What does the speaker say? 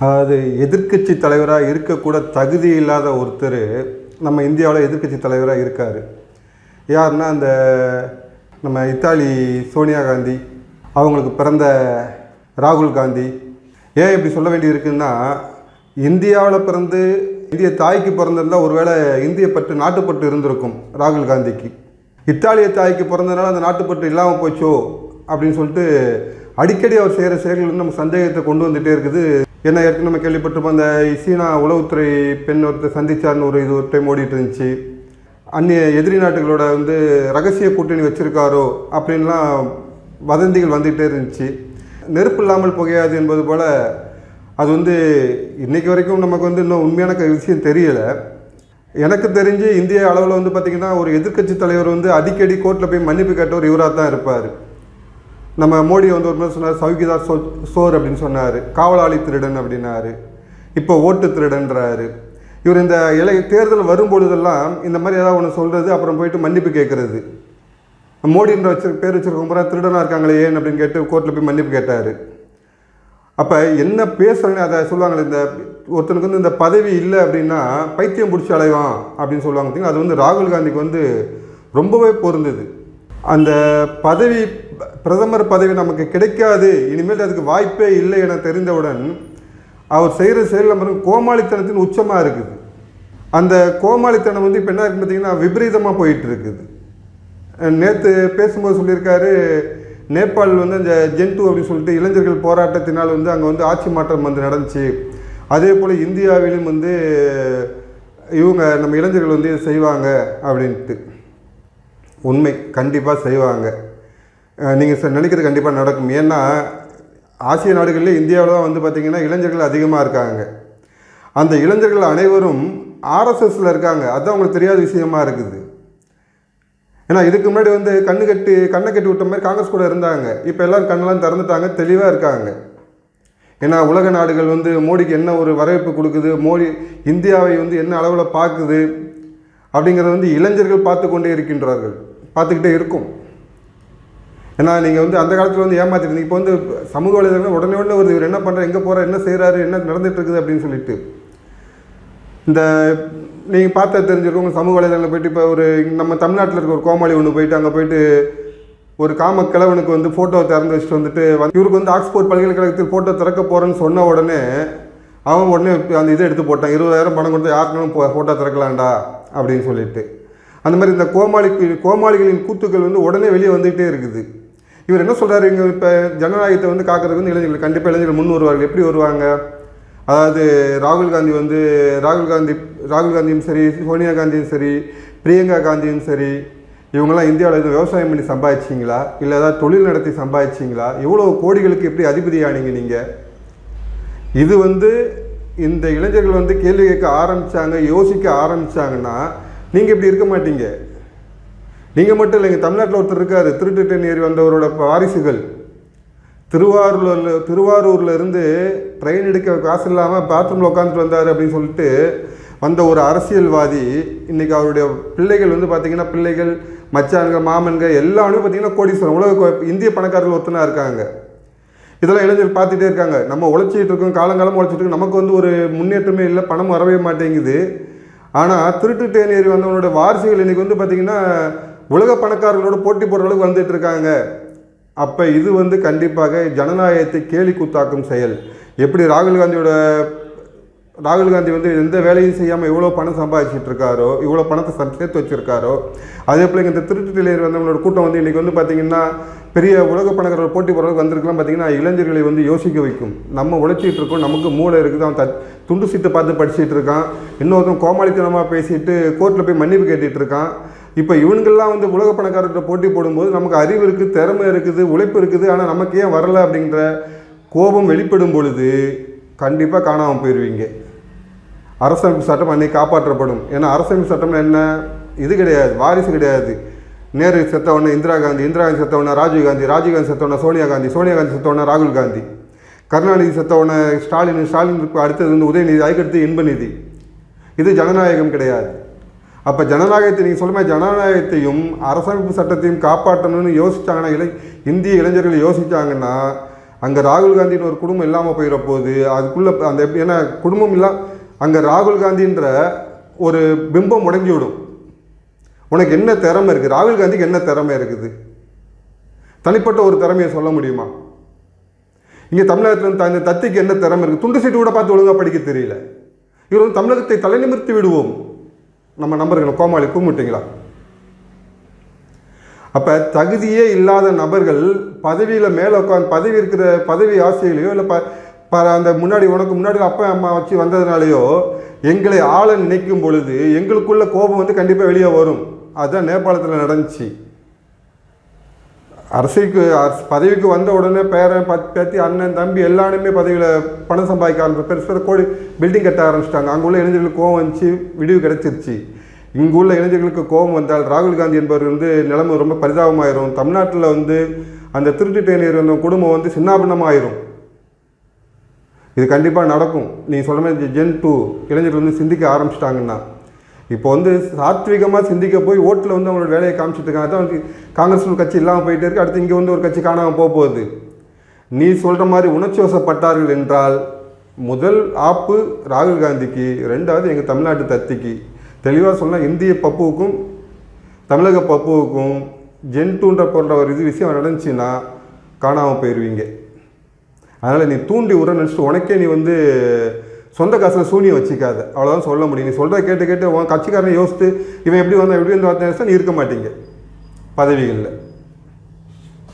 அதாவது எதிர்க்கட்சி தலைவராக இருக்கக்கூட தகுதி இல்லாத ஒருத்தர் நம்ம இந்தியாவில் எதிர்க்கட்சி தலைவராக இருக்கார். யாருன்னா அந்த நம்ம இத்தாலி சோனியா காந்தி, அவங்களுக்கு பிறந்த ராகுல் காந்தி. ஏன் இப்படி சொல்ல வேண்டி இருக்குன்னா, இந்தியாவில் பிறந்து இந்திய தாய்க்கு பிறந்திருந்தால் ஒருவேளை இந்திய பற்று நாட்டுப்பற்று இருந்திருக்கும் ராகுல் காந்திக்கு. இத்தாலிய தாய்க்கு பிறந்ததுனால அந்த நாட்டுப்பற்று இல்லாமல் போச்சோ அப்படின்னு சொல்லிட்டு அடிக்கடி அவர் செய்கிற செயல்கள் வந்து நம்ம சந்தேகத்தை கொண்டு வந்துகிட்டே இருக்குது. ஏன்னா ஏற்கனவே நம்ம கேள்விப்பட்டிருப்போம், அந்த சீனா உளவுத்துறை பெண் ஒருத்தர் சந்திச்சார்னு ஒரு டைம் ஓடிட்டு இருந்துச்சு. அந்நிய எதிரி நாட்டுகளோட வந்து ரகசிய கூட்டணி வச்சுருக்காரோ அப்படின்லாம் வதந்திகள் வந்துகிட்டே இருந்துச்சு. நெருப்பு இல்லாமல் புகையாது என்பது போல் அது வந்து இன்றைக்கி வரைக்கும் நமக்கு வந்து இன்னும் உண்மையான விஷயம் தெரியலை. எனக்கு தெரிஞ்சு இந்திய அளவில் வந்து பார்த்திங்கன்னா ஒரு எதிர்க்கட்சி தலைவர் வந்து அடிக்கடி கோர்ட்டில் போய் மன்னிப்பு கேட்டவர் இவராக தான் இருப்பார். நம்ம மோடி வந்து ஒரு மாதிரி சொன்னார், சவுகிதார் சோர் அப்படின்னு சொன்னார், காவலாளி திருடன் அப்படின்னாரு, இப்போ ஓட்டு திருடன்றாரு. இவர் இந்த தேர்தல் வரும்பொழுதெல்லாம் இந்த மாதிரி ஏதாவது ஒன்று சொல்கிறது, அப்புறம் போயிட்டு மன்னிப்பு கேட்குறது. மோடின்ற பேர் வச்சுருக்கோம் பூரா திருடனாக இருக்காங்களே ஏன் அப்படின்னு கேட்டு கோர்ட்டில் போய் மன்னிப்பு கேட்டார். அப்போ என்ன பேசுகிறேன்னு அதை சொல்லுவாங்களே, இந்த ஒருத்தனுக்கு வந்து இந்த பதவி இல்லை அப்படின்னா பைத்தியம் பிடிச்சி அலைவான் அப்படின்னு சொல்லுவாங்க பார்த்தீங்கன்னா, அது வந்து ராகுல் காந்திக்கு வந்து ரொம்பவே பொருந்தது. அந்த பதவி, பிரதமர் பதவி நமக்கு கிடைக்காது, இனிமேல் அதுக்கு வாய்ப்பே இல்லை என தெரிந்தவுடன் அவர் செய்கிற செயல் நம்ம கோமாளித்தனத்தின் உச்சமாக இருக்குது. அந்த கோமாளித்தனம் வந்து இப்போ என்ன இருக்குன்னு பார்த்தீங்கன்னா விபரீதமாக போயிட்டு இருக்குது. நேற்று பேசும்போது சொல்லியிருக்காரு, நேபாள் வந்து அந்த ஜென்டு அப்படின்னு சொல்லிட்டு இளைஞர்கள் போராட்டத்தினால் வந்து அங்கே வந்து ஆட்சி மாற்றம் வந்து நடந்துச்சு. அதே போல் இந்தியாவிலும் வந்து இவங்க நம்ம இளைஞர்கள் வந்து செய்வாங்க அப்படின்ட்டு. உண்மை, கண்டிப்பாக செய்வாங்க. நீங்கள் நினைக்கிறது கண்டிப்பாக நடக்கும். ஏன்னா ஆசிய நாடுகளில் இந்தியாவில் தான் வந்து பார்த்திங்கன்னா இளைஞர்கள் அதிகமாக இருக்காங்க. அந்த இளைஞர்கள் அனைவரும் ஆர்எஸ்எஸில் இருக்காங்க. அதுதான் அவங்களுக்கு தெரியாத விஷயமா இருக்குது. ஏன்னா இதுக்கு முன்னாடி வந்து கண்ணை கட்டி விட்ட மாதிரி காங்கிரஸ் கூட இருந்தாங்க. இப்போ எல்லோரும் கண்ணெல்லாம் திறந்துட்டாங்க, தெளிவாக இருக்காங்க. ஏன்னா உலக நாடுகள் வந்து மோடிக்கு என்ன ஒரு வரவேற்பு கொடுக்குது, மோடி இந்தியாவை வந்து என்ன அளவில் பார்க்குது அப்படிங்கிறத வந்து இளைஞர்கள் பார்த்து கொண்டே இருக்கின்றார்கள், பார்த்துக்கிட்டே இருக்கும். ஏன்னா நீங்கள் வந்து அந்த காலத்தில் வந்து ஏமாற்றிட்டு, இப்போ வந்து சமூக வலைதளங்கள் உடனே வருது, இவர் என்ன பண்ணுறாரு, எங்கே போகிறார், என்ன செய்கிறாரு, என்ன நடந்துகிட்டு இருக்குது அப்படின்னு சொல்லிட்டு. இந்த நீங்கள் பார்த்தா தெரிஞ்சிருக்கோம், சமூக வலைதளங்களில் போய்ட்டு இப்போ ஒரு நம்ம தமிழ்நாட்டில் இருக்க ஒரு கோமாளி ஒன்று போயிட்டு அங்கே போயிட்டு ஒரு காம கிழவனுக்கு வந்து ஃபோட்டோ திறந்து வச்சுட்டு வந்துட்டு இவருக்கு வந்து ஆக்ஸ்போர்ட் பல்கலைக்கழகத்தில் ஃபோட்டோ திறக்க போகிறேன்னு சொன்ன உடனே அவன் உடனே அந்த இதை எடுத்து போட்டான், 20,000 பணம் கொடுத்து யாருக்குன்னு ஃபோட்டோ திறக்கலாம்டா அப்படின்னு சொல்லிட்டு. அந்த மாதிரி இந்த கோமாளிகளின் கூத்துக்கள் வந்து உடனே வெளியே வந்துகிட்டே இருக்குது. இவர் என்ன சொல்கிறாரு, இங்கே இப்போ ஜனநாயகத்தை வந்து காக்கிறதுக்கு வந்து இளைஞர்கள் கண்டிப்பாக இளைஞர்கள் முன் வருவார்கள். எப்படி வருவாங்க? அதாவது ராகுல் காந்தியும் சரி, சோனியா காந்தியும் சரி, பிரியங்கா காந்தியும் சரி, இவங்கெல்லாம் இந்தியாவில் எதுவும் விவசாயம் பண்ணி சம்பாதிச்சிங்களா, இல்லை ஏதாவது தொழில் நடத்தி சம்பாதிச்சிங்களா? எவ்வளோ கோடிகளுக்கு எப்படி அதிபதியானீங்க நீங்கள்? இது வந்து இந்த இளைஞர்கள் வந்து கேள்வி கேட்க ஆரம்பித்தாங்க, யோசிக்க ஆரம்பித்தாங்கன்னா நீங்கள் இப்படி இருக்க மாட்டீங்க. நீங்கள் மட்டும் இல்லைங்க, தமிழ்நாட்டில் ஒருத்தர் இருக்கார், திருட்டுட்டன் ஏறி வந்தவரோட வாரிசுகள். திருவாரூரில் இருந்து ட்ரெயின் எடுக்க காசு இல்லாமல் பாத்ரூமில் உட்காந்துட்டு வந்தார் அப்படின்னு சொல்லிட்டு வந்த ஒரு அரசியல்வாதி இன்றைக்கி அவருடைய பிள்ளைகள் வந்து பார்த்திங்கன்னா, பிள்ளைகள், மச்சான்கள், மாமன்கள் எல்லாமே பார்த்திங்கன்னா கோடீஸ்வரன், இந்திய பணக்காரர்கள் ஒருத்தனாக இருக்காங்க. இதெல்லாம் இளைஞர்கள் பார்த்துட்டே இருக்காங்க. நம்ம உழைச்சிட்டு இருக்கோம், காலங்காலமாக உழைச்சிட்டு இருக்கோம், நமக்கு வந்து ஒரு முன்னேற்றமே இல்லை, பணம் வரவே மாட்டேங்குது. ஆனால் திருட்டுட்டேன் ஏறி வந்தவனோட வாரிசுகள் இன்றைக்கி வந்து பார்த்திங்கன்னா உலக பணக்காரர்களோட போட்டி போடுற அளவுக்கு வந்துட்டு இருக்காங்க. அப்போ இது வந்து கண்டிப்பாக ஜனநாயகத்தை கேலி கூத்தாக்கும் செயல். எப்படி ராகுல் காந்தி வந்து எந்த வேலையும் செய்யாமல் இவ்வளோ பணம் சம்பாதிச்சிட்டு இருக்காரோ, இவ்வளோ பணத்தை சேர்த்து வச்சுருக்காரோ, அதே போல் இந்த திருட்டுலேயே வந்தவங்களோட கூட்டம் வந்து இன்றைக்கி வந்து பார்த்திங்கன்னா பெரிய உலக பணக்காரர்கள் போட்டி போடுறதுக்கு வந்திருக்கலாம். பார்த்திங்கன்னா இளைஞர்களை வந்து யோசிக்க வைக்கும். நம்ம உழைச்சிட்டு இருக்கோம், நமக்கு மூளை இருக்குது, அவன் துண்டு சீட்டை பார்த்து படிச்சுட்டு இருக்கான், இன்னொருத்தன் கோமாளித்தனமாக பேசிட்டு கோர்ட்டில் போய் மன்னிப்பு கேட்டுட்டு இருக்கான். இப்போ இவனுங்கள்லாம் வந்து உலக பணக்காரர்கிட்ட போட்டி போடும்போது நமக்கு அறிவு இருக்குது, திறமை இருக்குது, உழைப்பு இருக்குது, ஆனால் நமக்கு ஏன் வரலை அப்படிங்கிற கோபம் வெளிப்படும் பொழுது கண்டிப்பாக காணாமல் போயிடுவீங்க. அரசமைப்பு சட்டம் அன்றைக்கி காப்பாற்றப்படும். ஏன்னா அரசமைப்பு சட்டம்னா என்ன, இது கிடையாது, வாரிசு கிடையாது. நேரு செத்தவொன்னே இந்திரா காந்தி செத்தவொன்னே ராஜீவ்காந்தி செத்தவொன்னே சோனியா காந்தி செத்தவொன்னே ராகுல் காந்தி, கருணாநிதி செத்தவொன்னே ஸ்டாலின் அடுத்தது வந்து உதயநிதி, அதுக்கடுத்து இன்பநிதி. இது ஜனநாயகம் கிடையாது. அப்போ ஜனநாயகத்தை நீங்கள் சொல்லுமே, ஜனநாயகத்தையும் அரசமைப்பு சட்டத்தையும் காப்பாற்றணும்னு யோசித்தாங்கன்னா, இந்திய இளைஞர்கள் யோசித்தாங்கன்னா அங்கே ராகுல் காந்தின்னு ஒரு குடும்பம் இல்லாமல் போயிட போகுது. அதுக்குள்ளே அந்த எப்படி ஏன்னா குடும்பம் அங்கே ராகுல் காந்தின்ற ஒரு பிம்பம் முடங்கி விடும். உனக்கு என்ன திறமை இருக்குது? ராகுல் காந்திக்கு என்ன திறமை இருக்குது? தனிப்பட்ட ஒரு திறமையை சொல்ல முடியுமா? இங்கே தமிழகத்தில் இந்த தத்திக்கு என்ன திறமை இருக்குது? துண்டு சீட்டு கூட பார்த்து ஒழுங்காக படிக்க தெரியல. இவர் வந்து தமிழகத்தை தலைநிமிர்த்தி விடுவோம் நம்ம நம்பர்கள் கோமாளி கூமிட்டீங்களா? அப்போ தகுதியே இல்லாத நபர்கள் பதவியில் மேலே உட்காந்து பதவி இருக்கிற பதவி ஆசையிலையோ இல்லை அந்த முன்னாடி உனக்கு முன்னாடி அப்பா அம்மா வச்சு வந்ததுனாலையோ எங்களை ஆள நினைக்கும் பொழுது எங்களுக்குள்ள கோபம் வந்து கண்டிப்பாக வெளியே வரும். அதுதான் நேபாளத்தில் நடந்துச்சு. பதவிக்கு வந்த உடனே பேரன் பேத்தி அண்ணன் தம்பி எல்லாருமே பதவியில் பணம் சம்பாதிக்க ஆரம்பிச்சு பெருசு கோடி பில்டிங் கட்ட ஆரம்பிச்சிட்டாங்க. அங்கே உள்ள இளைஞர்களுக்கு கோபம் வந்துச்சு, விடிவு கிடைச்சிருச்சு. இங்கே உள்ள இளைஞர்களுக்கு கோபம் வந்தால் ராகுல் காந்தி என்பவர் வந்து நிலைமை ரொம்ப பரிதாபமாயிரும். தமிழ்நாட்டில் வந்து அந்த திருட்டு தேநீர் குடும்பம் வந்து சின்னாபின்னமாயிரும். இது கண்டிப்பாக நடக்கும். நீ சொல்கிற மாதிரி Gen 2 இளைஞர்கள் வந்து சிந்திக்க ஆரம்பிச்சிட்டாங்கன்னா இப்போ வந்து சாத்விகமாக சிந்திக்க போய் ஓட்டில் வந்து அவங்களோட வேலையை காமிச்சிட்டு இருக்காங்க. அதான் வந்து காங்கிரஸ் கட்சி இல்லாமல் போயிட்டே இருக்கு. அடுத்து இங்கே வந்து ஒரு கட்சி காணாமல் போகுது. நீ சொல்கிற மாதிரி உணர்ச்சி வசப்பட்டார்கள் என்றால் முதல் ஆப்பு ராகுல் காந்திக்கு, ரெண்டாவது எங்கள் தமிழ்நாட்டு தத்திக்கு. தெளிவாக சொன்னால் இந்திய பப்புவுக்கும் தமிழக பப்புவுக்கும் Gen 2 போன்ற ஒரு விஷயம் நடந்துச்சுன்னா காணாமல் போயிடுவீங்க. அதனால் நீ தூண்டி உர நினச்சிட்டு உனக்கே நீ வந்து சொந்த காசில் சூனியம் வச்சுக்காத, அவ்வளோதான் சொல்ல முடியும். நீ சொல்கிற கேட்டு உன் கட்சிக்காரனை யோசித்து இவன் எப்படி வந்தான் எப்படி வந்து வார்த்தை நீ இருக்க மாட்டீங்க பதவிகளில்.